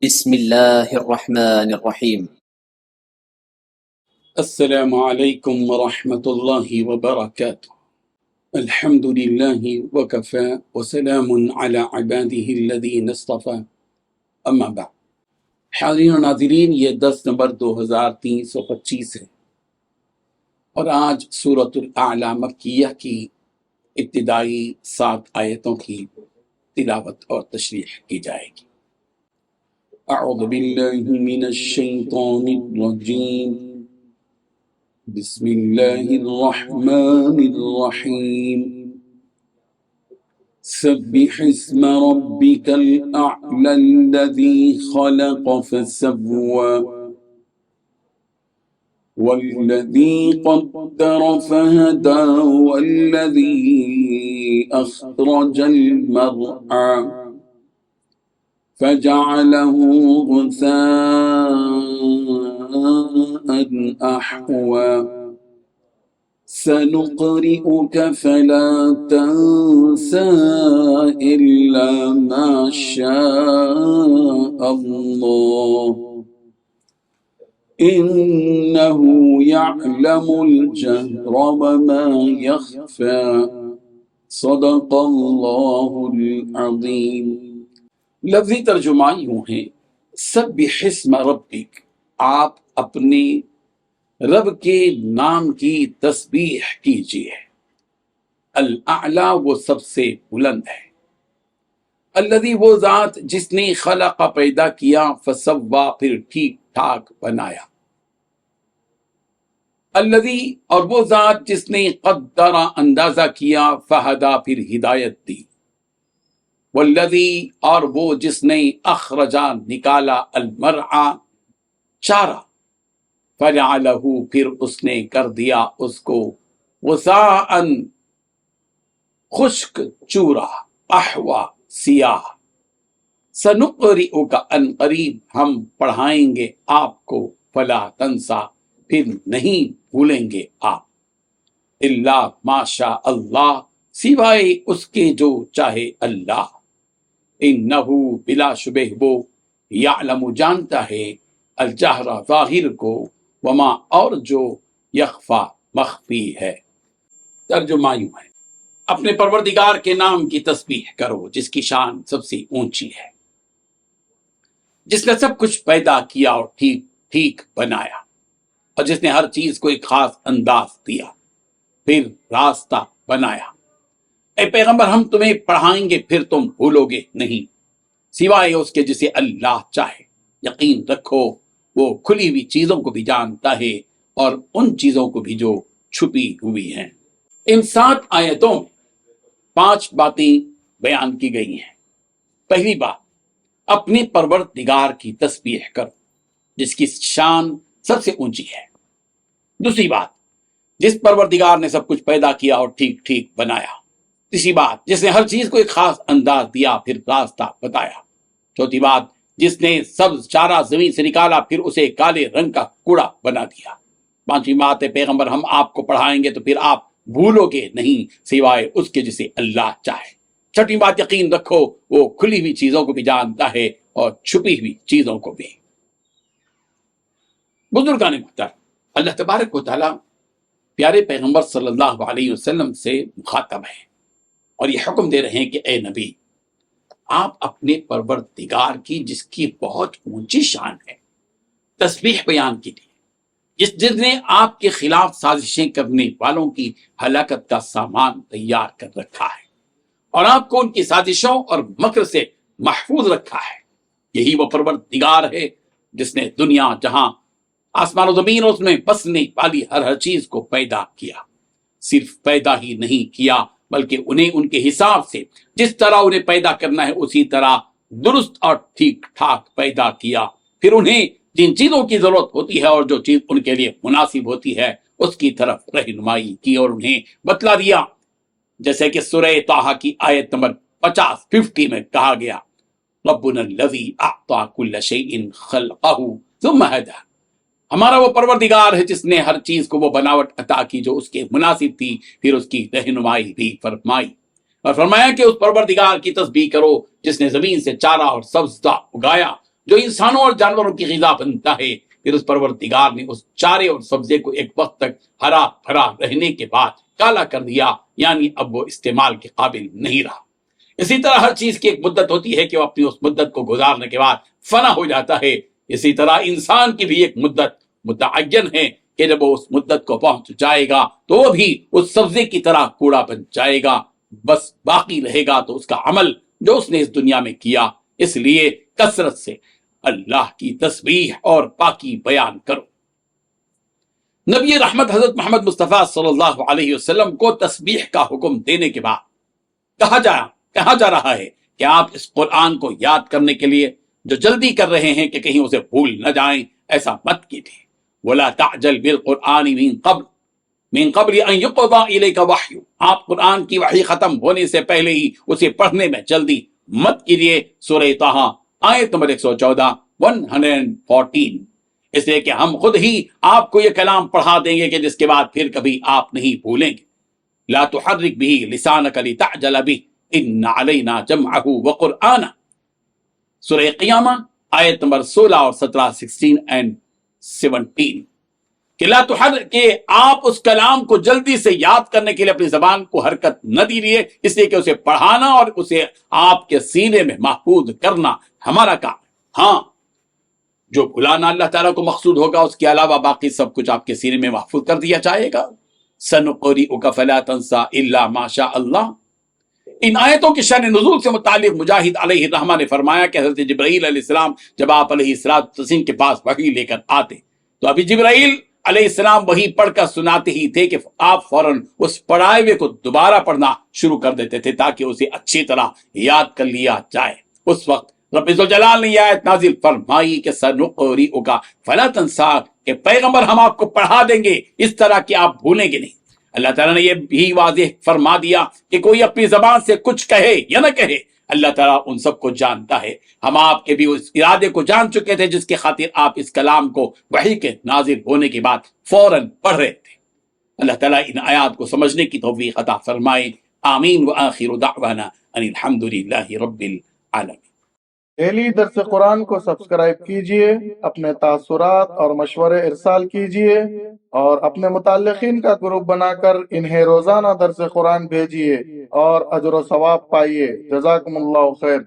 بسم الله الرحمن الرحيم. السلام عليكم ورحمة الله وبركاته. الحمد لله وكفى وسلام على عباده الذين اصطفى اما بعد. حاضرین و ناظرین، یہ درس نمبر 2325 ہے اور آج سورۃ الاعلی مکیہ کی ابتدائی 7 آیتوں کی تلاوت اور تشریح کی جائے گی۔ اعوذ باللہ من الشیطان الرجیم، بسم اللہ الرحمن الرحیم، سبح اسم ربک الاعلی الذی خلق فسوى والذی قدر فہدى والذی اخرج المرعى فجعله غثاء أحوى سنقرئك فلا تنسى إلا ما شاء الله إنه يعلم الجهر وما يخفى صدق اللہ العظیم۔ لفظی ترجمہ یوں ہے، سبح اسم ربک، آپ اپنے رب کے نام کی تسبیح کیجیے۔ الاعلیٰ وہ سب سے بلند ہے، الذی وہ ذات جس نے خلق پیدا کیا، فسوا پھر ٹھیک ٹھاک بنایا، الذی اور وہ ذات جس نے قدر اندازہ کیا، فہدا پھر ہدایت دی، والذی اور وہ جس نے اخرجا نکالا، المرعى چارہ، فجعلہ پھر اس نے کر دیا اس کو، غثاء خشک چورا، احوا سیاہ، سنقرئک ان قریب ہم پڑھائیں گے آپ کو، فلا تنسا پھر نہیں بھولیں گے آپ، الا ما شاء اللہ سوائے اس کے جو چاہے اللہ، انہو بلا شبہ وہ، یعلم جانتا ہے، الجہر ظاہر کو، وما اور جو یخفا مخفی ہے۔ ترجمہ یوں ہے، اپنے پروردگار کے نام کی تسبیح کرو جس کی شان سب سے اونچی ہے، جس نے سب کچھ پیدا کیا اور ٹھیک ٹھیک بنایا، اور جس نے ہر چیز کو ایک خاص انداز دیا، پھر راستہ بنایا۔ اے پیغمبر ہم تمہیں پڑھائیں گے پھر تم بھولو گے نہیں، سوائے اس کے جسے اللہ چاہے۔ یقین رکھو وہ کھلی ہوئی چیزوں کو بھی جانتا ہے اور ان چیزوں کو بھی جو چھپی ہوئی ہیں۔ ان 7 آیتوں میں 5 باتیں بیان کی گئی ہیں۔ پہلی بات، اپنے پروردگار کی تسبیح کرو جس کی شان سب سے اونچی ہے۔ دوسری بات، جس پروردگار نے سب کچھ پیدا کیا اور ٹھیک ٹھیک بنایا۔ تیسری بات، جس نے ہر چیز کو ایک خاص انداز دیا پھر راستہ بتایا۔ چوتھی بات، جس نے سبز چارہ زمین سے نکالا پھر اسے کالے رنگ کا کوڑا بنا دیا۔ پانچویں بات ہے، پیغمبر ہم آپ کو پڑھائیں گے تو پھر آپ بھولو گے نہیں سوائے اس کے جسے اللہ چاہے۔ چھٹی بات، یقین رکھو وہ کھلی ہوئی چیزوں کو بھی جانتا ہے اور چھپی ہوئی چیزوں کو بھی۔ بزرگان محترم، اللہ تبارک و تعالیٰ پیارے پیغمبر صلی اللہ علیہ وسلم سے مخاطب ہے اور یہ حکم دے رہے ہیں کہ اے نبی، آپ اپنے پروردگار کی جس کی بہت اونچی شان ہے تسبیح بیان کیجیے، جس نے آپ کے خلاف سازشیں کرنے والوں کی ہلاکت کا سامان تیار کر رکھا ہے اور آپ کو ان کی سازشوں اور مکر سے محفوظ رکھا ہے۔ یہی وہ پروردگار ہے جس نے دنیا جہاں آسمان و زمین اور اس میں بسنے والی ہر چیز کو پیدا کیا۔ صرف پیدا ہی نہیں کیا بلکہ انہیں ان کے حساب سے جس طرح انہیں پیدا کرنا ہے اسی طرح درست اور ٹھیک ٹھاک پیدا کیا، پھر انہیں جن چیزوں کی ضرورت ہوتی ہے اور جو چیز ان کے لیے مناسب ہوتی ہے اس کی طرف رہنمائی کی اور انہیں بتلا دیا، جیسے کہ سورہ طٰہٰ کی آیت نمبر 50 میں کہا گیا، ربنا الذی اعطی کل شیء خلقہ ثم ہدی، ہمارا وہ پروردگار ہے جس نے ہر چیز کو وہ بناوٹ عطا کی جو اس کے مناسب تھی، پھر اس کی رہنمائی بھی فرمائی، اور فرمایا کہ اس پروردگار کی تسبیح کرو جس نے زمین سے چارہ اور سبزہ اگایا، جو انسانوں اور جانوروں کی غذا بنتا ہے، پھر اس پروردگار نے اس چارے اور سبزے کو ایک وقت تک ہرا بھرا رہنے کے بعد کالا کر دیا، یعنی اب وہ استعمال کے قابل نہیں رہا۔ اسی طرح ہر چیز کی ایک مدت ہوتی ہے کہ وہ اپنی اس مدت کو گزارنے کے بعد فنا ہو جاتا ہے، اسی طرح انسان کی بھی ایک مدت متعین ہے کہ جب وہ اس مدت کو پہنچ جائے گا تو وہ بھی اس سبزے کی طرح کوڑا بن جائے گا، بس باقی رہے گا تو اس کا عمل جو اس نے اس دنیا میں کیا۔ اس لیے کثرت سے اللہ کی تسبیح اور پاکی بیان کرو۔ نبی رحمت حضرت محمد مصطفیٰ صلی اللہ علیہ وسلم کو تسبیح کا حکم دینے کے بعد کہا جا رہا ہے کہ آپ اس قرآن کو یاد کرنے کے لیے جو جلدی کر رہے ہیں کہ کہیں اسے بھول نہ جائیں، ایسا مت کیجیے۔ وَلَا تَعْجَلْ بِالْقُرْآنِ مِن قبل ان يقضى الیک وحی، آپ قرآن کی وحی ختم ہونے سے پہلے ہی اسے پڑھنے میں جلدی مت کیجیے۔ سورہ طٰہٰ آیت نمبر 114 اس لیے کہ ہم خود ہی آپ کو یہ کلام پڑھا دیں گے کہ جس کے بعد پھر کبھی آپ نہیں بھولیں گے۔ لا تحرک به لسانک لتعجل به ان علینا جمعہ وقرآنہ، سورہ قیامہ آیت نمبر 16 اور 17 16 and 17 کہ لا تحرک، کہ آپ اس کلام کو جلدی سے یاد کرنے کے لیے اپنی زبان کو حرکت نہ دیجیے، اس لیے کہ اسے پڑھانا اور اسے آپ کے سینے میں محفوظ کرنا ہمارا کام ہے۔ ہاں، جو بھلانا اللہ تعالیٰ کو مقصود ہوگا، اس کے علاوہ باقی سب کچھ آپ کے سینے میں محفوظ کر دیا جائے گا۔ سنقرئک فلا تنسى الا ما شاء اللہ۔ ان آیتوں کی شأن نزول سے متعلق مجاہد علیہ الرحمہ نے فرمایا کہ حضرت جبرائیل علیہ السلام جب آپ علیہ السلام کے پاس وحی لے کر آتے تو ابھی جبرائیل علیہ السلام وہی پڑھ کر سناتے ہی تھے کہ آپ فوراً اس پڑھائے ہوئے کو دوبارہ پڑھنا شروع کر دیتے تھے تاکہ اسے اچھی طرح یاد کر لیا جائے۔ اس وقت رب ذوالجلال نے یہ آیت نازل فرمائی کہ سنقرئک فلا تنسى، کہ پیغمبر ہم آپ کو پڑھا دیں گے اس طرح کہ آپ بھولیں گے نہیں۔ اللہ تعالیٰ نے یہ بھی واضح فرما دیا کہ کوئی اپنی زبان سے کچھ کہے یا نہ کہے، اللہ تعالیٰ ان سب کو جانتا ہے۔ ہم آپ کے بھی اس ارادے کو جان چکے تھے جس کے خاطر آپ اس کلام کو وحی کے نازل ہونے کے بعد فوراً پڑھ رہے تھے۔ اللہ تعالیٰ ان آیات کو سمجھنے کی توفیق عطا فرمائے۔ آمین وآخر دعوانا ان الحمد للہ رب العالمین۔ ڈیلی درس قرآن کو سبسکرائب کیجئے، اپنے تاثرات اور مشورے ارسال کیجئے اور اپنے متعلقین کا گروپ بنا کر انہیں روزانہ درس قرآن بھیجئے اور اجر و ثواب پائیے۔ جزاکم اللہ خیر۔